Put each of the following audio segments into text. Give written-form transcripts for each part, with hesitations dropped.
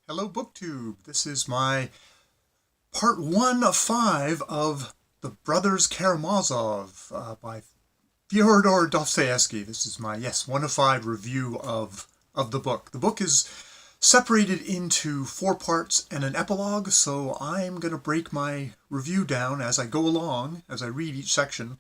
Hello, BookTube. This is my part 1 of 5 of The Brothers Karamazov by Fyodor Dostoyevsky. This is my, 1 of 5 review of the book. The book is separated into 4 parts and an epilogue, so I'm going to break my review down as I go along, as I read each section,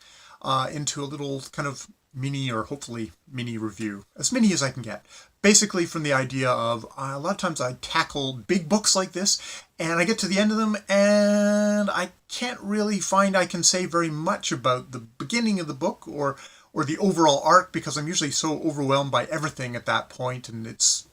into a little kind of mini or hopefully mini review, as many as I can get. Basically from the idea of a lot of times I tackle big books like this and I get to the end of them and I can't really find I can say very much about the beginning of the book or the overall arc, because I'm usually so overwhelmed by everything at that point, and it's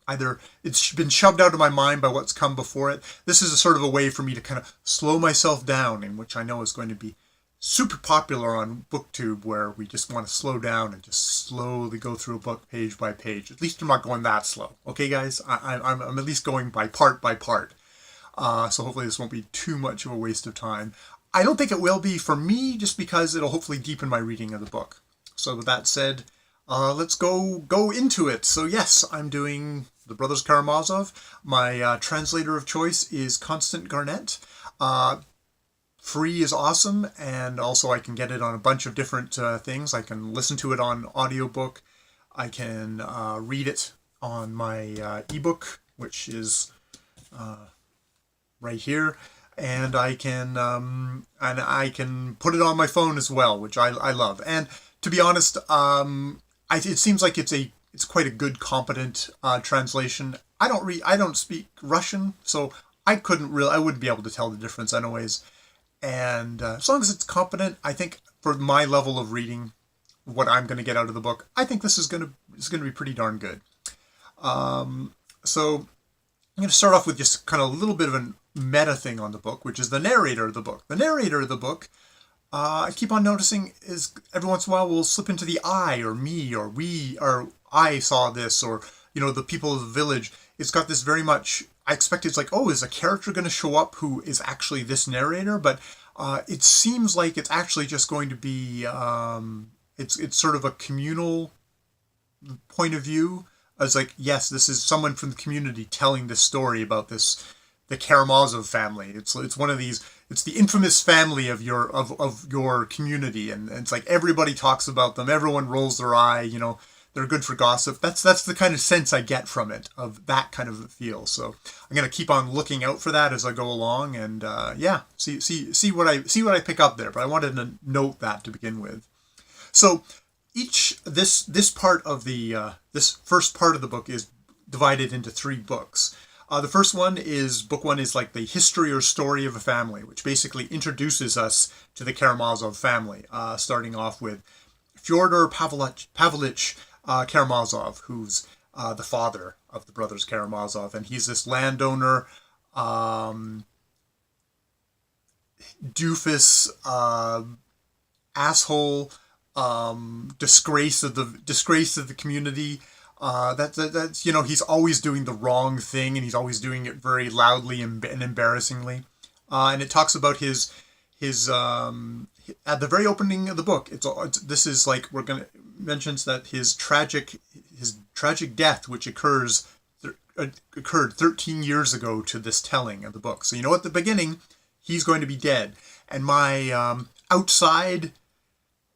either it's been shoved out of my mind by what's come before it. This is a sort of a way for me to kind of slow myself down, in which I know is going to be super popular on BookTube, where we just want to slow down and just slowly go through a book page by page. At least I'm not going that slow. Okay, guys? I'm at least going by part. So hopefully this won't be too much of a waste of time. I don't think it will be for me, just because it'll hopefully deepen my reading of the book. So with that said, let's go into it. So yes, I'm doing The Brothers Karamazov. My translator of choice is Constance Garnett. Free is awesome, and also I can get it on a bunch of different things. I can listen to it on audiobook. I can read it on my ebook, which is right here, and I can put it on my phone as well, which I love. And to be honest, it seems like it's quite a good, competent translation. I don't speak Russian, so I wouldn't be able to tell the difference anyways. And as long as it's competent, I think for my level of reading, what I'm going to get out of the book, I think this is going to be pretty darn good. So I'm going to start off with just kind of a little bit of a meta thing on the book, which is the narrator of the book. The narrator of the book, I keep on noticing, is every once in a while will slip into the I, or me, or we, or I saw this, or, the people of the village. It's got this very much, I expect it's like, oh, is a character going to show up who is actually this narrator? But it seems like it's actually just going to be, it's sort of a communal point of view. As like, yes, this is someone from the community telling this story about the Karamazov family. It's one of these, it's the infamous family of your community, and it's like everybody talks about them, everyone rolls their eye, they're good for gossip. That's the kind of sense I get from it, of that kind of feel. So I'm gonna keep on looking out for that as I go along, and see what I pick up there. But I wanted to note that to begin with. So this part of this first part of the book is divided into 3 books. The first one is, book 1 is like the history or story of a family, which basically introduces us to the Karamazov family, starting off with Fyodor Pavlovich Karamazov, who's the father of the brothers Karamazov, and he's this landowner, doofus, asshole, disgrace of the community. That's he's always doing the wrong thing, and he's always doing it very loudly and embarrassingly. And it talks about his at the very opening of the book. This is like, mentions that his tragic death, which occurred 13 years ago to this telling of the book. So at the beginning, he's going to be dead. And my outside,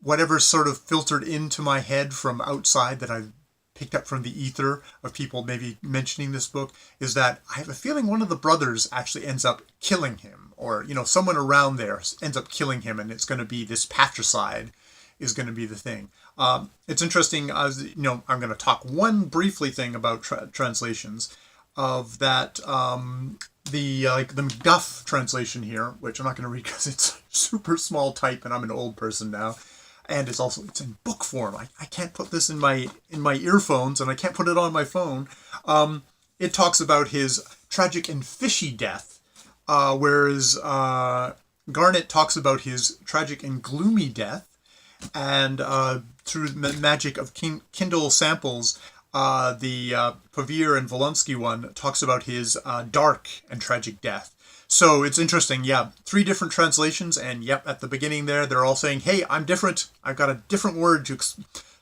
whatever sort of filtered into my head from outside that I've picked up from the ether of people maybe mentioning this book, is that I have a feeling one of the brothers actually ends up killing him, or someone around there ends up killing him, and it's going to be this patricide is going to be the thing. It's interesting, as I'm going to talk one briefly thing about translations of that. The McDuff translation here, which I'm not going to read because it's super small type, and I'm an old person now. And it's in book form. I can't put this in my earphones, and I can't put it on my phone. It talks about his tragic and fishy death, whereas Garnett talks about his tragic and gloomy death. And through the magic of Kindle samples, the Pavir and Volonsky one talks about his dark and tragic death. So it's interesting, 3 different translations, and at the beginning there, they're all saying, hey, I'm different. I've got a different word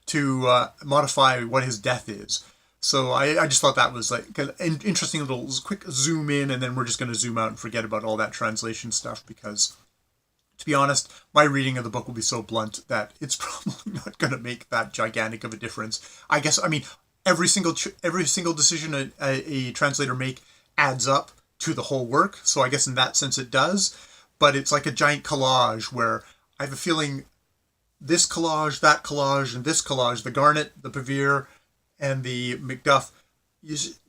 to modify what his death is. So I just thought that was like an interesting little quick zoom in, and then we're just going to zoom out and forget about all that translation stuff because, to be honest, my reading of the book will be so blunt that it's probably not going to make that gigantic of a difference. I guess, I mean, every single decision a translator make adds up to the whole work. So I guess in that sense it does. But it's like a giant collage where I have a feeling this collage, that collage, and this collage, the Garnett, the Pevere, and the Macduff,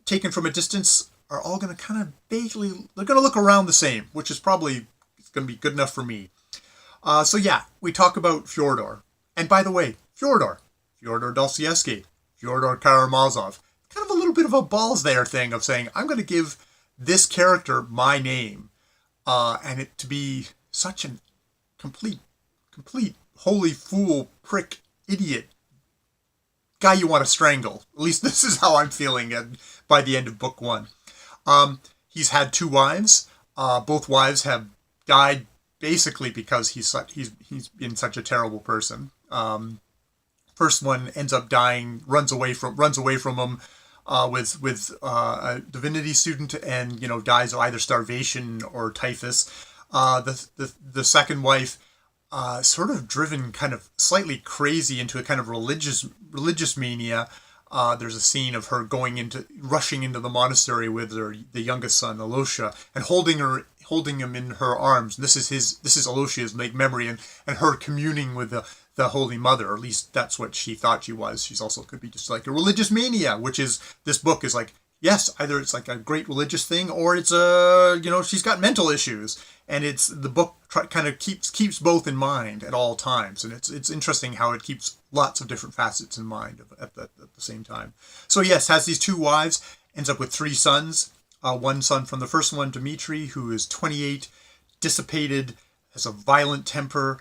taken from a distance, are all going to kind of vaguely, they're going to look around the same, which is probably going to be good enough for me. So yeah, we talk about Fyodor. And by the way, Fyodor Dostoyevsky, Fyodor Karamazov, kind of a little bit of a balls there thing of saying, I'm going to give this character my name, and it to be such a complete holy fool, prick, idiot, guy you want to strangle. At least this is how I'm feeling by the end of book one. He's had 2 wives. Both wives have died basically because he's been such a terrible person. First one ends up dying, runs away from him with a divinity student, and dies of either starvation or typhus. The second wife, sort of driven kind of slightly crazy into a kind of religious mania. There's a scene of her rushing into the monastery with the youngest son, Aloysha, and holding him in her arms. And this is Aloysha's memory, and her communing with the Holy Mother, or at least that's what she thought she was. She's also could be just like a religious mania, which is, this book is like, yes, either it's like a great religious thing, or it's she's got mental issues. And it's the book kind of keeps both in mind at all times, and it's interesting how it keeps lots of different facets in mind at the same time. So yes, has these 2 wives, ends up with 3 sons. One son from the first one, Dmitri, who is 28, dissipated, has a violent temper,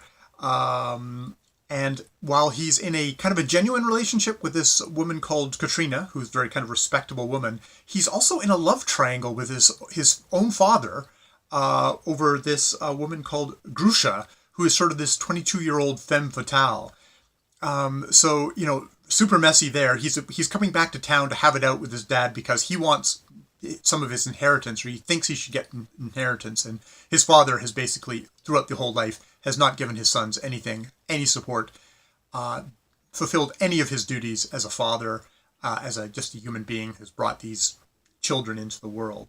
and while he's in a kind of a genuine relationship with this woman called Katrina, who's a very kind of respectable woman, he's also in a love triangle with his own father, over this woman called Grusha, who is sort of this 22-year-old femme fatale. So, super messy there. He's coming back to town to have it out with his dad because he wants some of his inheritance, or he thinks he should get inheritance. And his father has basically, throughout the whole life, has not given his sons any support, fulfilled any of his duties as a father, as just a human being who's brought these children into the world.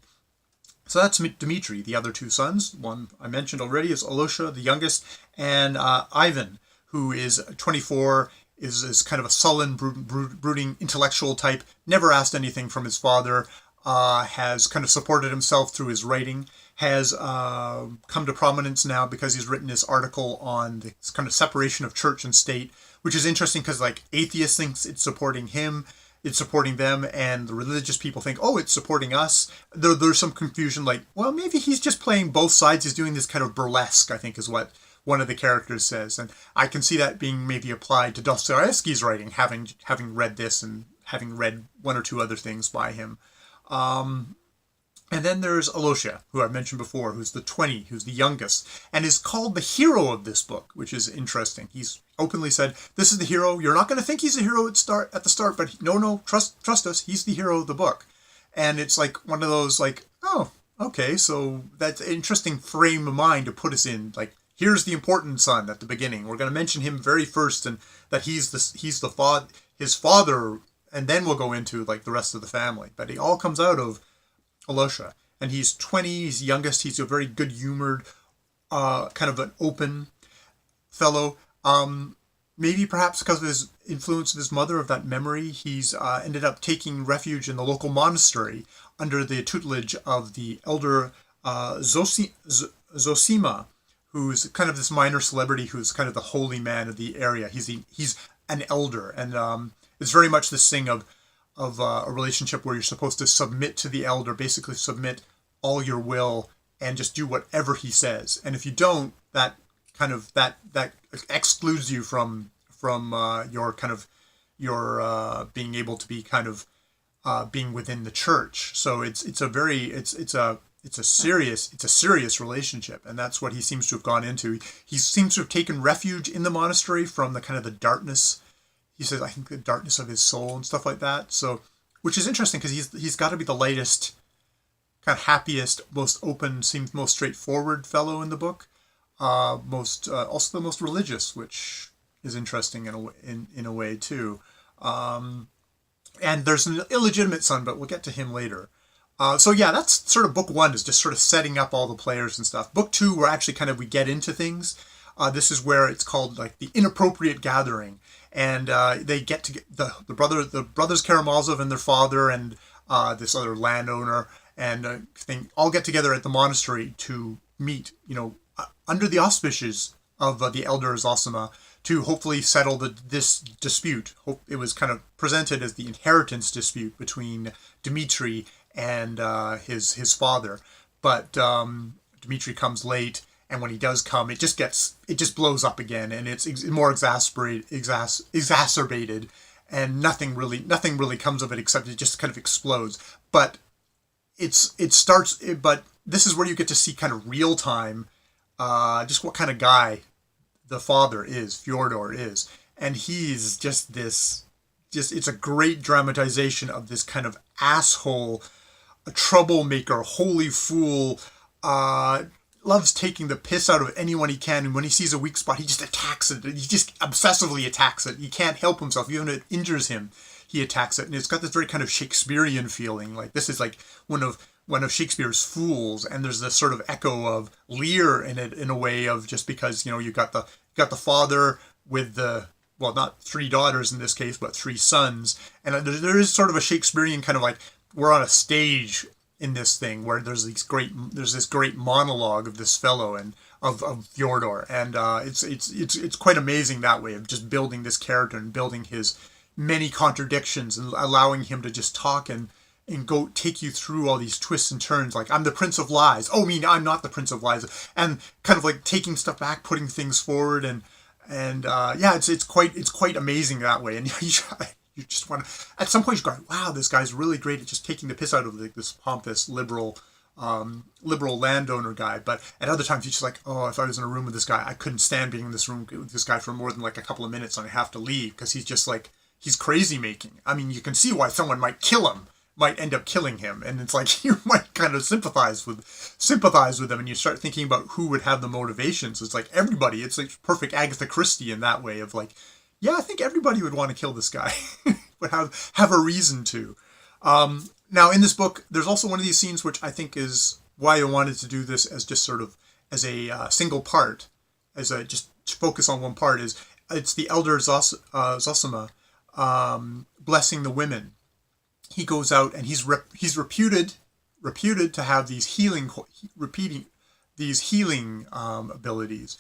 So that's Dmitri. The other 2 sons, one I mentioned already is Aloysha, the youngest, and Ivan, who is 24, is kind of a sullen, brooding intellectual type, never asked anything from his father, has kind of supported himself through his writing, has come to prominence now because he's written this article on the kind of separation of church and state, which is interesting because like atheists think it's supporting him, it's supporting them, and the religious people think, oh, it's supporting us. There's some confusion, like, well, maybe he's just playing both sides. He's doing this kind of burlesque, I think is what one of the characters says. And I can see that being maybe applied to Dostoyevsky's writing, having read this and having read 1 or 2 other things by him. And then there's Aloysha, who I mentioned before, who's who's the youngest, and is called the hero of this book, which is interesting. He's openly said, this is the hero. You're not going to think he's a hero at the start, but no, trust us. He's the hero of the book. And it's like one of those like, oh, okay, so that's an interesting frame of mind to put us in. Like, here's the important son at the beginning. We're going to mention him very first, and that he's his father, and then we'll go into like the rest of the family. But it all comes out of Aloysha, and he's 20, he's youngest, he's a very good-humored, kind of an open fellow. Maybe perhaps because of his influence of his mother, of that memory, he's ended up taking refuge in the local monastery under the tutelage of the elder Zosima, who's kind of this minor celebrity, who's kind of the holy man of the area. He's an elder, and it's very much this thing of a relationship where you're supposed to submit to the elder, basically submit all your will and just do whatever he says. And if you don't, that excludes you from your being able to be kind of being within the church. So it's a serious relationship, and that's what he seems to have gone into. He seems to have taken refuge in the monastery from the kind of the darkness. He says, I think the darkness of his soul and stuff like that. So which is interesting because he's got to be the lightest, kind of happiest, most open, seems most straightforward fellow in the book. Also the most religious, which is interesting in a way too. And there's an illegitimate son, but we'll get to him later. So yeah, that's sort of book one, is just sort of setting up all the players and stuff. Book two, we're actually we get into things. This is where it's called like the Inappropriate Gathering, and they get to get the brothers Karamazov and their father and this other landowner and thing all get together at the monastery to meet, under the auspices of the elder Zosima, to hopefully settle this dispute. It was kind of presented as the inheritance dispute between Dmitri and his father, but Dmitri comes late, and when he does come, it just blows up again, and it's more exacerbated, and nothing really comes of it except it just kind of explodes. But but this is where you get to see kind of real time, just what kind of guy the father is, Fyodor is, and he's it's a great dramatization of this kind of asshole, a troublemaker, holy fool, loves taking the piss out of anyone he can, and when he sees a weak spot, he just attacks it. He just obsessively attacks it. He can't help himself. Even if it injures him, he attacks it, and it's got this very kind of Shakespearean feeling. Like this is like one of Shakespeare's fools, and there's this sort of echo of Lear in it, in a way of, just because you got the father with not three daughters in this case, but three sons, and there is sort of a Shakespearean kind of like, we're on a stage in this thing where there's this great monologue of this fellow and of Fyodor, and it's quite amazing that way of just building this character and building his many contradictions and allowing him to just talk and go take you through all these twists and turns, like, I'm the Prince of Lies. Oh, I'm not the Prince of Lies, and kind of like taking stuff back, putting things forward, and it's quite amazing that way. And you just want to, at some point, you go, wow, this guy's really great at just taking the piss out of this pompous liberal landowner guy. But at other times, you're just like, oh, if I was in a room with this guy, I couldn't stand being in this room with this guy for more than like a couple of minutes, and I have to leave because he's just like, he's crazy making. I mean, you can see why someone might end up killing him, and it's like you might kind of sympathize with them, and you start thinking about who would have the motivations. It's like everybody. It's like perfect Agatha Christie in that way of like, yeah, I think everybody would want to kill this guy, would have a reason to. Now in this book, there's also one of these scenes which I think is why I wanted to do this as just sort of as a single part, just to focus on one part. It's the elder Zosima blessing the women. He goes out and he's reputed to have these healing abilities,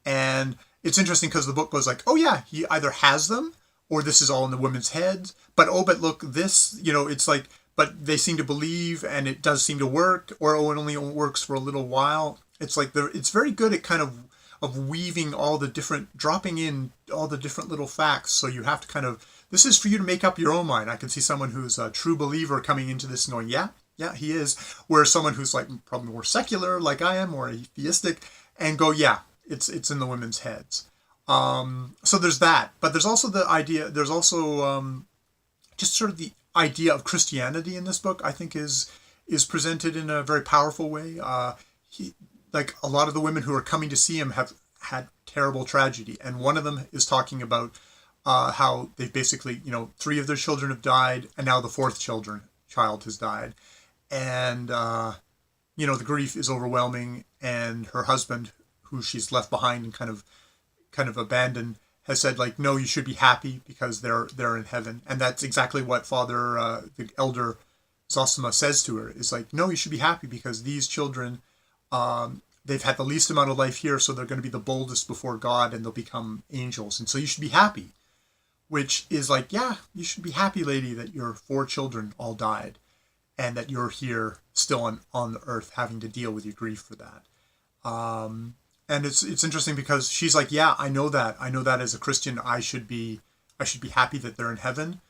and it's interesting because the book goes like, oh yeah, he either has them or this is all in the women's heads. But look, this, it's like, but they seem to believe, and it does seem to work, or it only works for a little while. It's like it's very good at kind of weaving dropping in all the different little facts. So you have to kind of, this is for you to make up your own mind. I can see someone who's a true believer coming into this and going, yeah, he is. Whereas someone who's like probably more secular, like I am, or atheistic, and go, yeah, it's in the women's heads. So there's that. But there's also the idea, there's also just sort of the idea of Christianity in this book, I think is presented in a very powerful way. Like a lot of the women who are coming to see him have had terrible tragedy. And one of them is talking about how they've basically, 3 of their children have died, and now the 4th child has died. And, the grief is overwhelming, and her husband, who she's left behind and kind of abandoned, has said, like, no, you should be happy because they're in heaven. And that's exactly what Father, the elder Zosima says to her, is like, no, you should be happy because these children, they've had the least amount of life here, so they're going to be the boldest before God, and they'll become angels. And so you should be happy. Which is like, yeah, you should be happy, lady, that your 4 children all died, and that you're here still on the earth having to deal with your grief for that. And it's interesting because she's like, yeah, I know that as a Christian, I should be happy that they're in heaven,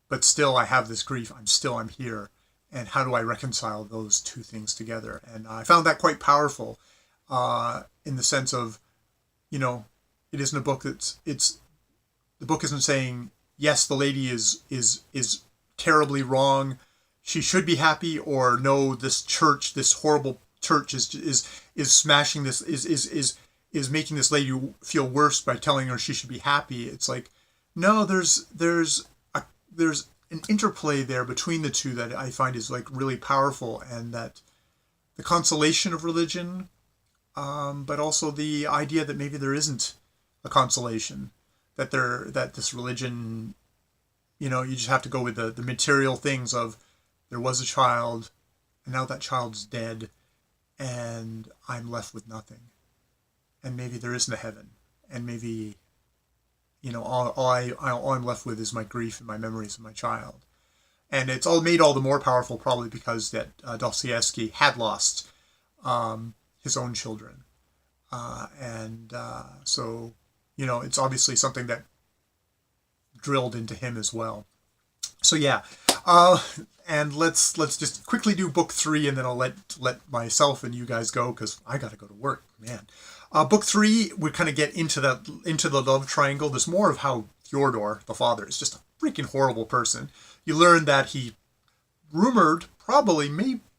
but still I have this grief. I'm here. And how do I reconcile those two things together? And I found that quite powerful, in the sense of, it isn't a book the book isn't saying, yes, the lady is terribly wrong, she should be happy, or no, this church, this horrible church is smashing this, is making this lady feel worse by telling her she should be happy. It's like, no, there's an interplay there between the two that I find is like really powerful, and that the consolation of religion, but also the idea that maybe there isn't a consolation, that this religion, you just have to go with the material things of, there was a child, and now that child's dead, and I'm left with nothing. And maybe there isn't a heaven, and maybe, all I'm left with is my grief and my memories of my child. And it's all made all the more powerful probably because that Dostoyevsky had lost his own children. So, it's obviously something that drilled into him as well. So yeah, and let's just quickly do book 3, and then I'll let myself and you guys go, because I got to go to work, man. Book 3, we kind of get into the love triangle. There's more of how Fyodor, the father, is just a freaking horrible person. You learn that he rumored,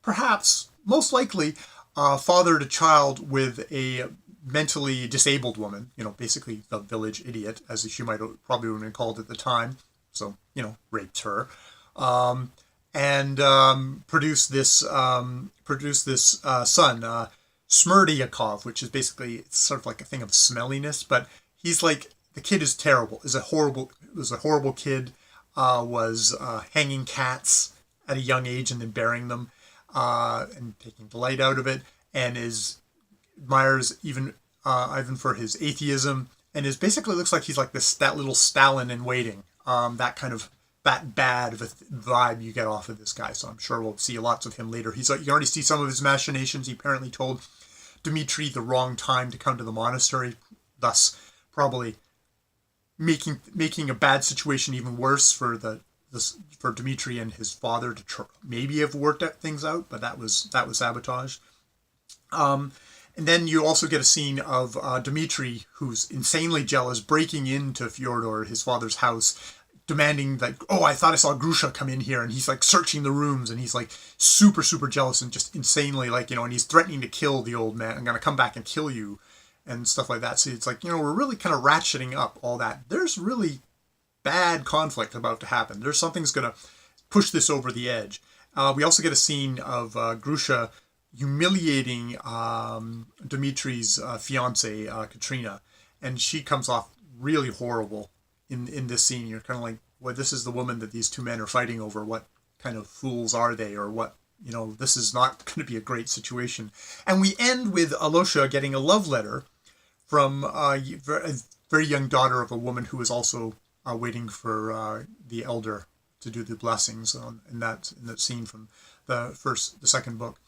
perhaps, most likely, fathered a child with a mentally disabled woman, basically the village idiot, as she might have probably been called at the time. So, raped her, and produced this son, Smerdyakov, which is basically, it's sort of like a thing of smelliness, but he's like, the kid is terrible, was a horrible kid, was hanging cats at a young age and then burying them, and taking delight out of it, and admires even Ivan for his atheism, and basically looks like he's like that little Stalin in waiting, that kind of that bad of a vibe you get off of this guy. So I'm sure we'll see lots of him later. You can already see some of his machinations. He apparently told Dmitri the wrong time to come to the monastery, thus probably making a bad situation even worse for for Dmitri and his father to maybe have worked things out, but that was sabotage. And then you also get a scene of Dmitri, who's insanely jealous, breaking into Fyodor, his father's house, demanding that, oh, I thought I saw Grusha come in here, and he's like searching the rooms, and he's like super, super jealous and just insanely like, and he's threatening to kill the old man. I'm going to come back and kill you and stuff like that. So it's like, we're really kind of ratcheting up all that. There's really bad conflict about to happen. There's something's going to push this over the edge. We also get a scene of Grusha humiliating Dmitri's fiance, Katrina, and she comes off really horrible in this scene. You're kind of like, well, this is the woman that these two men are fighting over. What kind of fools are they? Or what, this is not going to be a great situation. And we end with Aloysha getting a love letter from a very young daughter of a woman who is also waiting for the elder to do the blessings in that scene from the second book,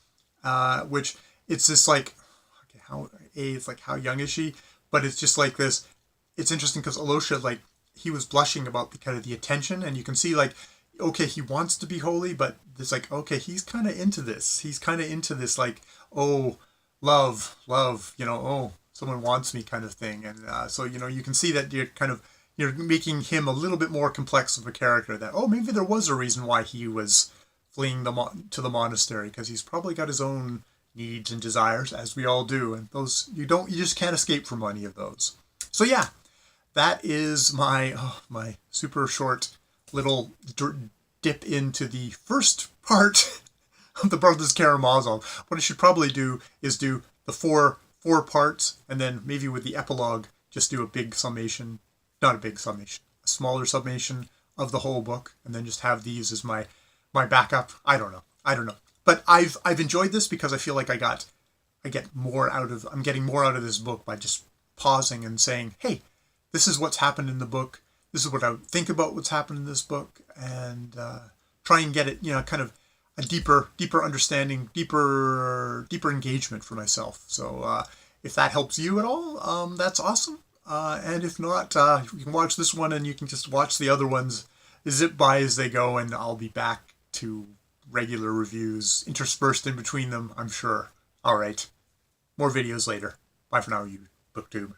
which it's just like, okay, it's like, how young is she? But it's just like this. It's interesting because Aloysha, like, he was blushing about the kind of the attention, and you can see like, okay, he wants to be holy, but it's like, okay, he's kind of into this. He's kind of into this, like, oh, love, oh, someone wants me kind of thing. And so, you can see that you're making him a little bit more complex of a character, that, oh, maybe there was a reason why he was fleeing to the monastery, because he's probably got his own needs and desires, as we all do. And those, you just can't escape from any of those. So yeah, that is my super short little dip into the first part of the Brothers Karamazov. What I should probably do is do the four parts, and then maybe with the epilogue, just do a big summation, not a big summation, a smaller summation of the whole book, and then just have these as my backup. I don't know. But I've enjoyed this because I feel like I'm getting more out of this book by just pausing and saying, hey, this is what's happened in the book. This is what I would think about what's happened in this book, and try and get it, kind of a deeper understanding, deeper engagement for myself. So if that helps you at all, that's awesome. And if not, you can watch this one, and you can just watch the other ones, zip by as they go, and I'll be back to regular reviews interspersed in between them, I'm sure. All right, more videos later. Bye for now, you BookTube.